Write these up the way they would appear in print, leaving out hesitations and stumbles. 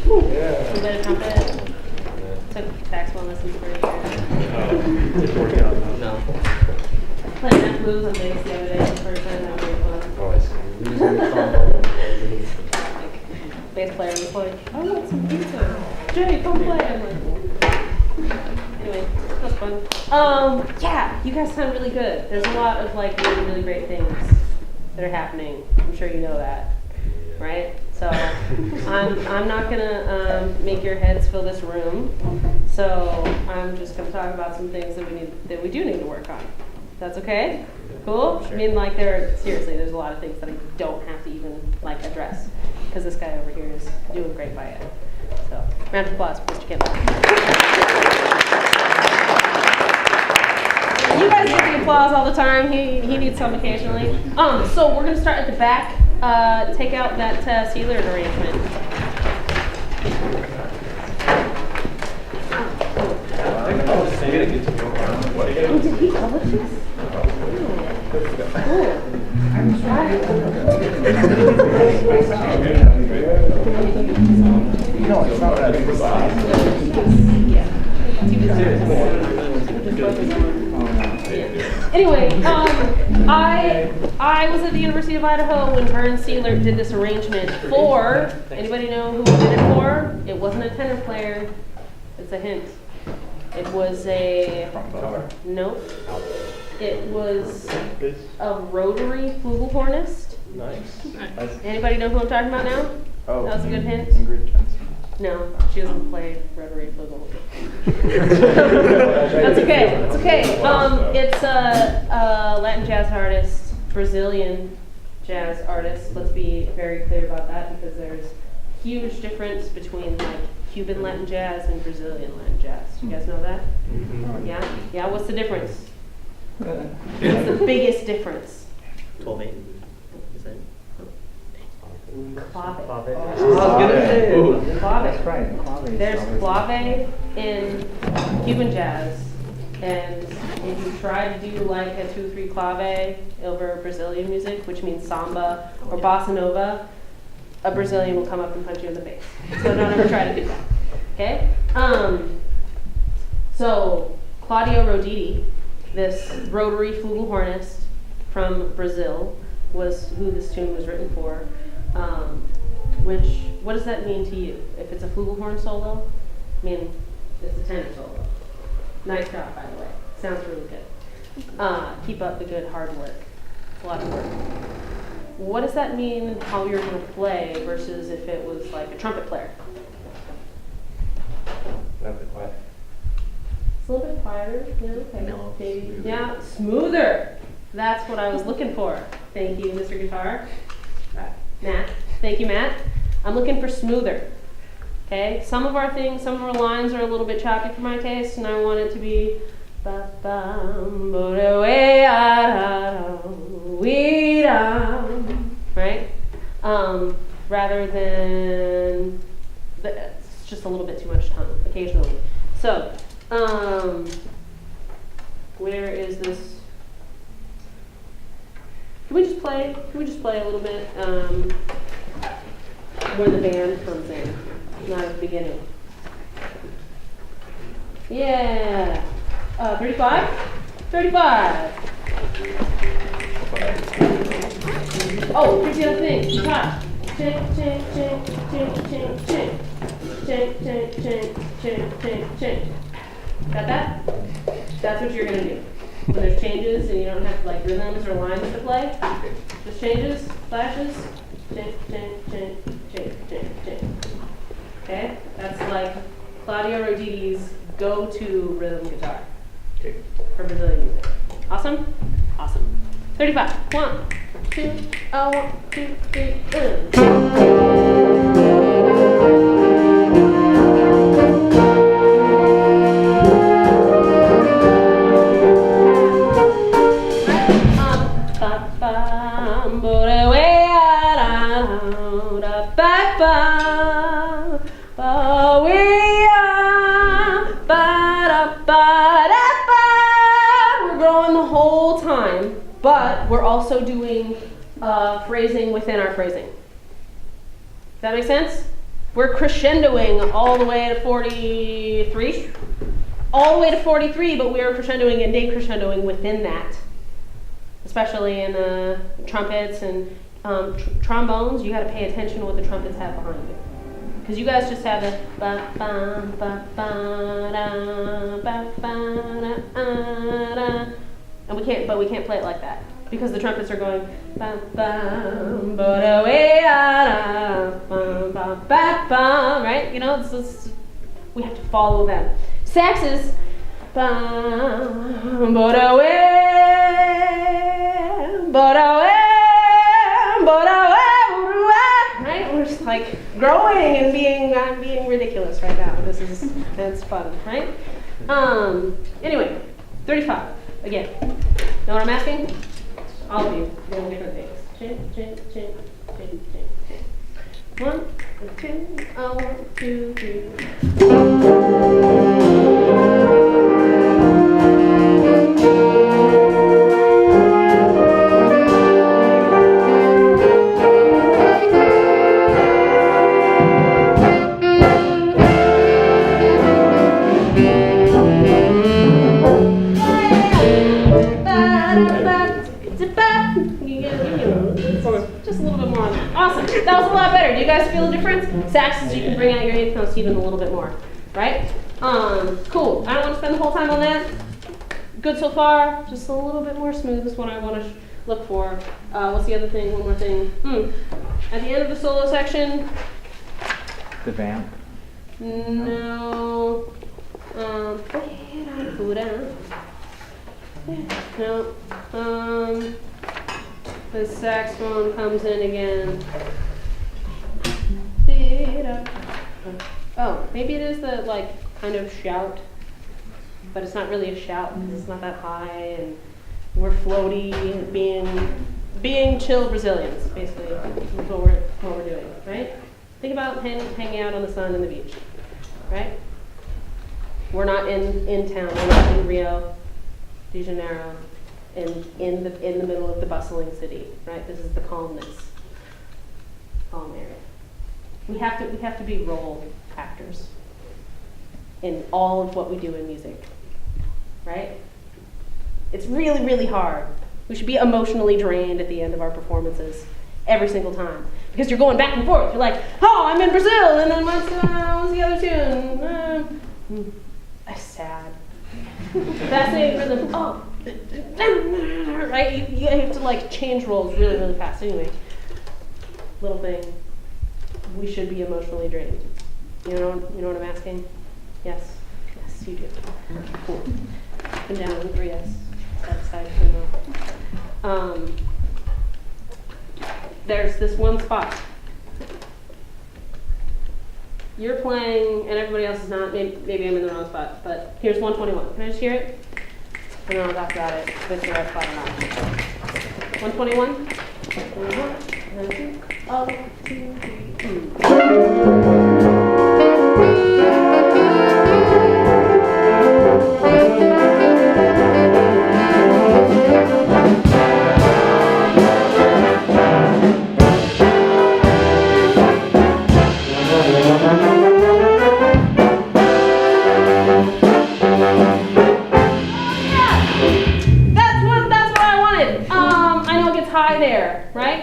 You played a trumpet. Took saxophone lessons for a year. Didn't work out. No. Played F blues on bass the other day for the first time. That was really fun. Oh, I see. Bass player was like, I want some pizza. Jay, come play. I'm like, anyway, that was fun. Yeah, you guys sound really good. There's a lot of like really, really great things that are happening. I'm sure you know that, right? So I'm not gonna make your heads fill this room. So I'm just gonna talk about some things that we do need to work on. That's okay? Cool? Sure. I mean, like, seriously, there's a lot of things that I don't have to even, like, address, because this guy over here is doing great by it. So, round of applause for Mr. Kendall. You guys get the applause all the time. He needs some occasionally. So we're going to start at the back. Take out that Sealer arrangement. Oh, did he publish this? No, it's not that big. Anyway, I was at the University of Idaho when Vern Sealer did this arrangement for, anybody know who he did it for? It wasn't a tenor player. It's a hint. It was a, nope. It was a rotary flugelhornist. Nice. Anybody know who I'm talking about now? Oh, that was a good hint. Ingrid Jensen. No, she doesn't play rotary flugel. That's okay. It's okay. It's a Latin jazz artist, Brazilian jazz artist. Let's be very clear about that because there's huge difference between like Cuban Latin jazz and Brazilian Latin jazz. Do you guys know that? Mm-hmm. Yeah? Yeah, what's the difference? What's the biggest difference? 12/8. Is that? Clave. I was gonna say. Clave. That's right. Clave. There's clave in Cuban jazz, and if you try to do like a 2/3 clave over Brazilian music, which means samba or bossa nova, a Brazilian will come up and punch you in the face. So don't ever try to do that. Okay? So Claudio Roditi, this rotary flugelhornist from Brazil, was who this tune was written for. What does that mean to you? If it's a flugelhorn solo, I mean, it's a tenor solo. Nice job, by the way. Sounds really good. Keep up the good hard work. It's a lot of work. What does that mean how you're going to play versus if it was like a trumpet player? Not the quiet. It's a little bit quieter. Yeah, okay. Mellow. Maybe. Yeah, smoother. That's what I was looking for. Thank you, Mr. Guitar. Matt. Thank you, Matt. I'm looking for smoother. Okay? Some of our lines are a little bit choppy for my taste, and I want it to be right? Rather than it's just a little bit too much tongue occasionally. So, where is this? Can we just play a little bit where the band comes in, not at the beginning? Yeah. 35? 35. Oh, here's the other thing. Top. Chink, chink, chink, chink, chink, chink. Chink, chink, chink, chink, chink, chink. Got that? That's what you're going to do. When there's changes and you don't have like rhythms or lines to play, just changes, flashes, chink, chink, chink, chink, chink, chink. Okay? That's like Claudio Roditi's go-to rhythm guitar for Brazilian music. Awesome? Awesome. 35. 1, 2, 1, 2, 3, We're growing the whole time, but we're also doing phrasing within our phrasing. Does that make sense? We're crescendoing all the way to 43. All the way to 43, but we are crescendoing and decrescendoing within that. Especially in trumpets and trombones, you got to pay attention to what the trumpets have behind you. Because you guys just have the ba ba ba ba da ba ba da and we can't play it like that because the trumpets are going ba ba ba da we da ba ba ba ba, right? You know, we have to follow them. Saxes ba ba da we ba da we ba da we. Right? We're just like growing and being ridiculous right now. That's fun, right? Anyway, 35 again. Know what I'm asking? All of you doing different things. Chin. 1, 2, 1, 2, 3. Just a little bit more on that. Awesome. That was a lot better. Do you guys feel the difference? Saxes, you can bring out your eighth notes even a little bit more. Right? Cool. I don't want to spend the whole time on that. Good so far. Just a little bit more smooth is what I want to look for. What's the other thing? One more thing. At the end of the solo section. The vamp. No. No. The saxophone comes in again. Oh, maybe it is the kind of shout, but it's not really a shout because it's not that high, and we're floaty and being chill Brazilians, basically. Is what we're doing, right? Think about hanging out on the sun and the beach, right? We're not in town. We're not in Rio de Janeiro. In the middle of the bustling city, right? This is the calm area. We have to be role actors in all of what we do in music, right? It's really, really hard. We should be emotionally drained at the end of our performances every single time because you're going back and forth. You're like, oh, I'm in Brazil, and then what's the other tune? Sad. Fascinating rhythm. Oh. Right? You have to change roles really, really fast. Anyway, little thing. We should be emotionally drained. You know what I'm asking? Yes. Yes, you do. Cool. Up and down, 3S. Side, no. There's this one spot. You're playing and everybody else is not. Maybe I'm in the wrong spot, but here's 121. Can I just hear it? And then I'll talk about it if it's the right spot or not. 121. 1, 2, 3.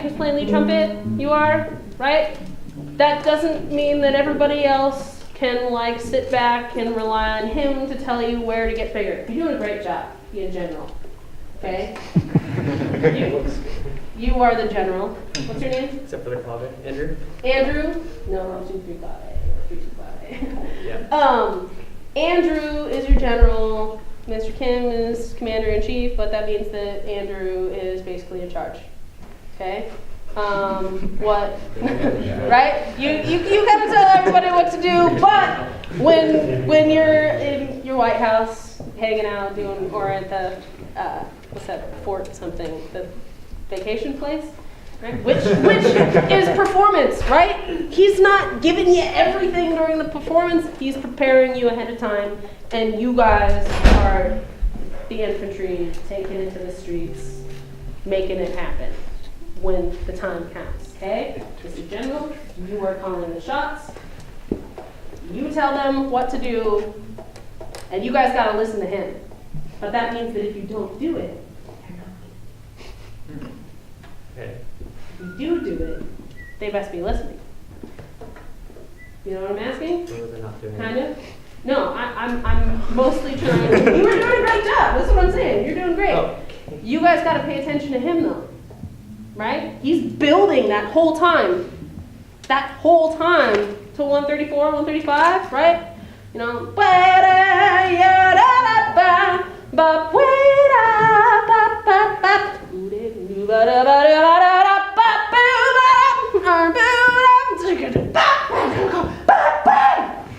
Who's playing lead trumpet? You are, right? That doesn't mean that everybody else can sit back and rely on him to tell you where to get bigger. You're doing a great job, in general. Okay? You are the general. What's your name? Except for the clave. Andrew? Andrew? No, 1, 2, 3 clave. 3, 2 clave. Yeah. Andrew is your general. Mr. Kim is commander-in-chief, but that means that Andrew is basically in charge. Okay? What? Right? You gotta tell everybody what to do, but when you're in your White House, hanging out, or at the, what's that, fort something, the vacation place? Right? Which is performance, right? He's not giving you everything during the performance. He's preparing you ahead of time, and you guys are the infantry taking it to the streets, making it happen when the time counts. Okay? Mr. General, you are calling the shots. You tell them what to do, and you guys gotta listen to him. But that means that if you don't do it, Okay. if you do it, they best be listening. You know what I'm asking? So they're not doing Kind it. of? No, I'm mostly trying to, you were doing a great job, that's what I'm saying, you're doing great. Oh. You guys gotta pay attention to him though, right? He's building that whole time to 134, 135, right? You know,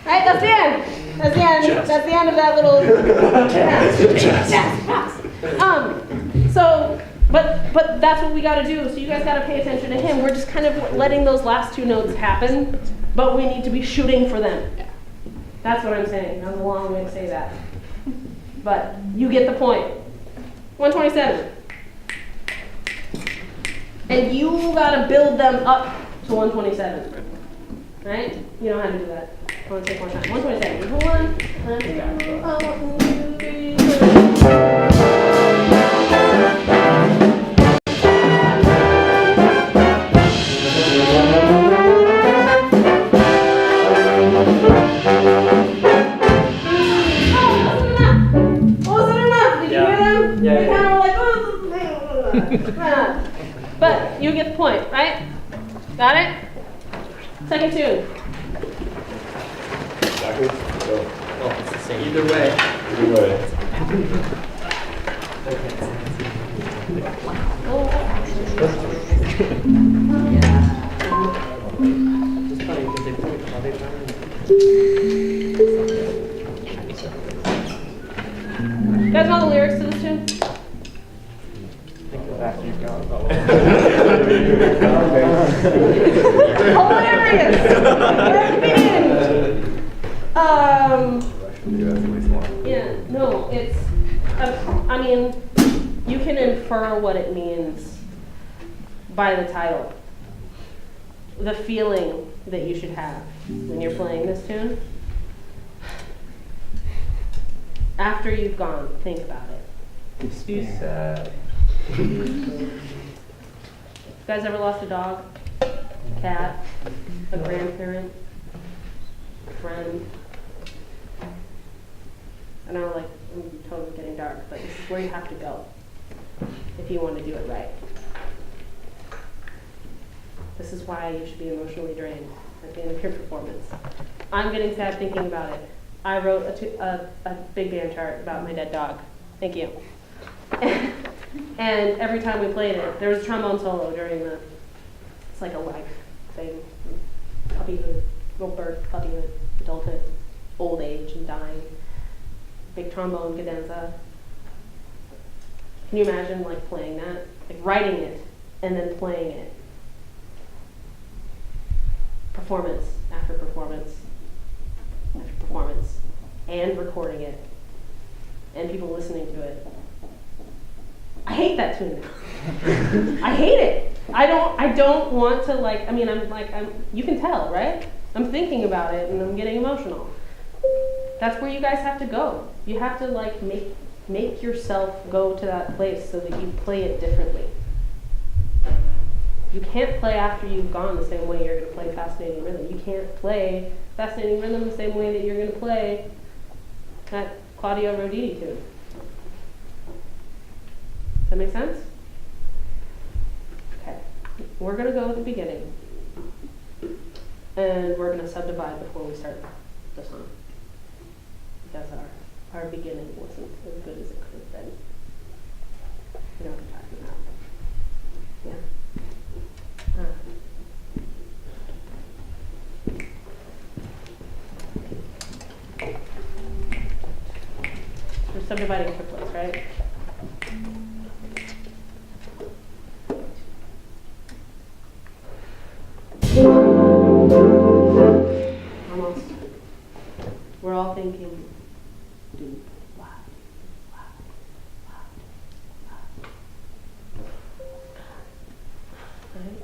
right, that's the end. That's the end. That's the end of that little. So, but that's what we got to do. So you guys got to pay attention to him. We're just kind of letting those last two notes happen, but we need to be shooting for them. That's what I'm saying. That was a long way to say that. But you get the point. 127. And you got to build them up to 127. Right? You know how to do that. I want to take one time. 127. 1, 2, 3, 4. But you get the point, right? Got it? Second tune. Backwards? Go. Oh, it's the same. Either way. Either way. It's funny because they put it all the time. You guys know the lyrics to this tune? After you've gone. Hilarious! Yeah, no, it's, I mean, you can infer what it means by the title. The feeling that you should have when you're playing this tune. After you've gone, think about it. Be sad. You guys ever lost a dog? Cat? A grandparent? A friend? I know, like, I'm totally getting dark, but this is where you have to go if you want to do it right. This is why you should be emotionally drained at the end of your performance. I'm getting sad thinking about it. I wrote a big band chart about my dead dog. Thank you. And every time we played it, there was a trombone solo during it's like a life thing. Puppyhood, little birth, puppyhood, adulthood, old age and dying. Big trombone cadenza. Can you imagine like playing that? Like writing it and then playing it. Performance after performance after performance. And recording it. And people listening to it. I hate that tune now. I hate it. I don't want to like, I mean, you can tell, right? I'm thinking about it and I'm getting emotional. That's where you guys have to go. You have to like make yourself go to that place so that you play it differently. You can't play after you've gone the same way you're going to play Fascinating Rhythm. You can't play Fascinating Rhythm the same way that you're going to play that Claudio Roditi tune. Does that make sense? Okay. We're going to go at the beginning. And we're going to subdivide before we start the song. Because our beginning wasn't as good as it could have been. You know what I'm talking about. Yeah. We're subdividing triplets, right? Almost. We're all thinking, do, wow, wow, wow, wow. Right?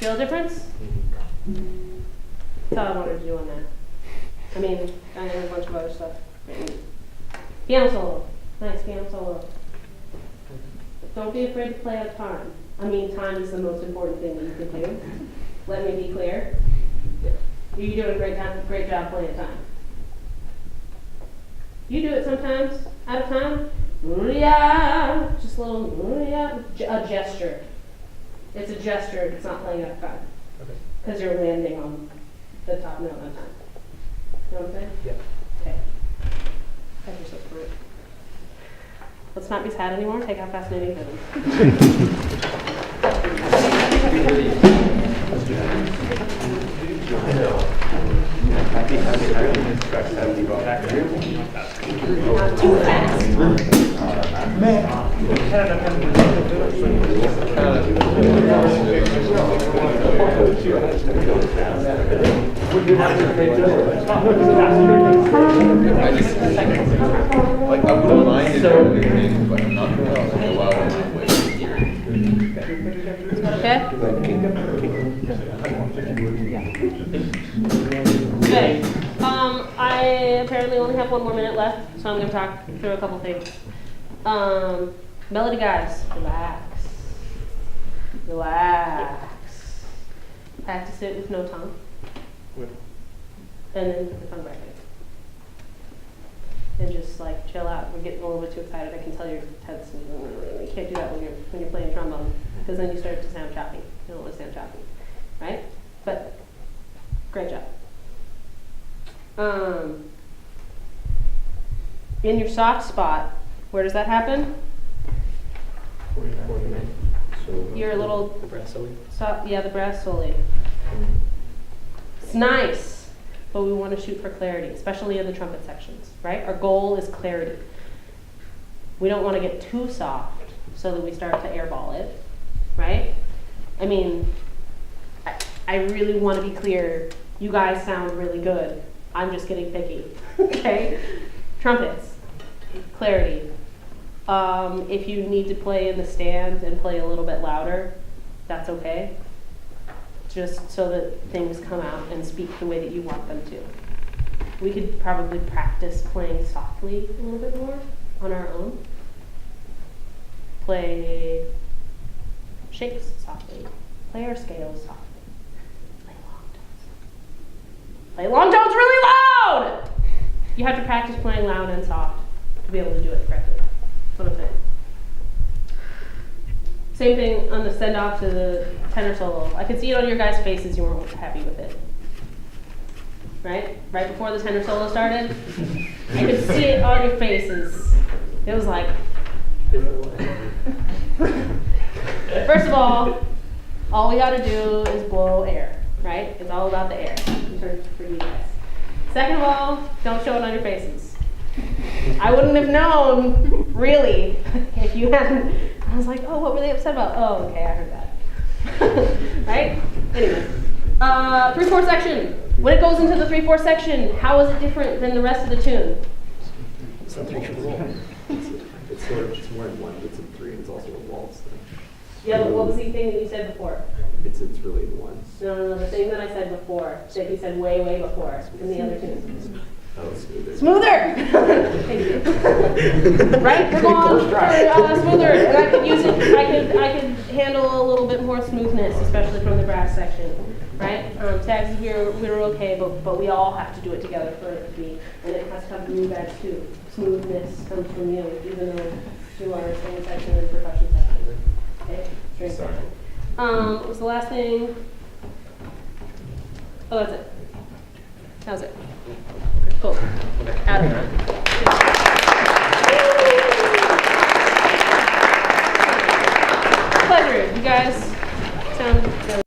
Feel a difference? That's all I wanted to do on that. I mean, I have a bunch of other stuff written. Piano solo. Nice piano solo. Don't be afraid to play out time. I mean, time is the most important thing that you can do. Let me be clear. You're doing a great job playing time. You do it sometimes, out of time. Yeah, just a little, yeah, a gesture. It's a gesture, it's not playing out of time. Okay. Because you're landing on the top note on time. You know what I'm saying? Yeah. Okay. Have yourself for it. Let's not be sad anymore. Take out fascinating things. Not too fast. Like, I wouldn't mind it or anything, but I'm not gonna allow it in my way. Okay? Good. I apparently only have 1 more minute left, so I'm going to talk through a couple things. Melody guys, relax. Relax. Practice it with no tongue. And then the tongue bracket. And just like chill out. We're getting a little bit too excited. I can tell you're tense. And you can't do that when you're playing trombone, because then you start to sound choppy. You don't want to sound choppy, right? But great job. In your soft spot, where does that happen? 49. So Your little the brass solo. yeah, the brass soli. It's nice, but we want to shoot for clarity, especially in the trumpet sections, right? Our goal is clarity. We don't want to get too soft so that we start to airball it, right? I mean, I really want to be clear. You guys sound really good. I'm just getting picky, okay? Trumpets, clarity. If you need to play in the stand and play a little bit louder, that's okay. Just so that things come out and speak the way that you want them to. We could probably practice playing softly a little bit more on our own. Play shakes softly. Play our scales softly. Play long tones. Play long tones really loud! You have to practice playing loud and soft to be able to do it correctly. That's what I'm saying. Same thing on the send off to the tenor solo. I could see it on your guys' faces, you weren't happy with it. Right? Right before the tenor solo started, I could see it on your faces. It was like, first of all we gotta do is blow air, right? It's all about the air for you guys. Second of all, don't show it on your faces. I wouldn't have known, really, if you hadn't. I was like, oh, what were they upset about? Oh, okay, I heard that. Right? Anyway. 3/4 section. When it goes into the 3/4 section, how is it different than the rest of the tune? It's not three roll. It's sort of, it's more in one, it's in three, and it's also a waltz thing. Yeah, but what was the thing that you said before? It's really in one. No, the thing that I said before, that you said way before in the other tune. Oh, smoother. Smoother! Thank you. Right? We're going for smoother. And I could use it, I could handle a little bit more smoothness, especially from the brass section. Right? Tags, we're okay, but we all have to do it together for it to be, and it has to come from you guys too. Smoothness comes from you, even though you are string section and percussion section. Okay? String section. What was the last thing? Oh, that's it. That was it. Cool. Out of it. Pleasure. You guys sound really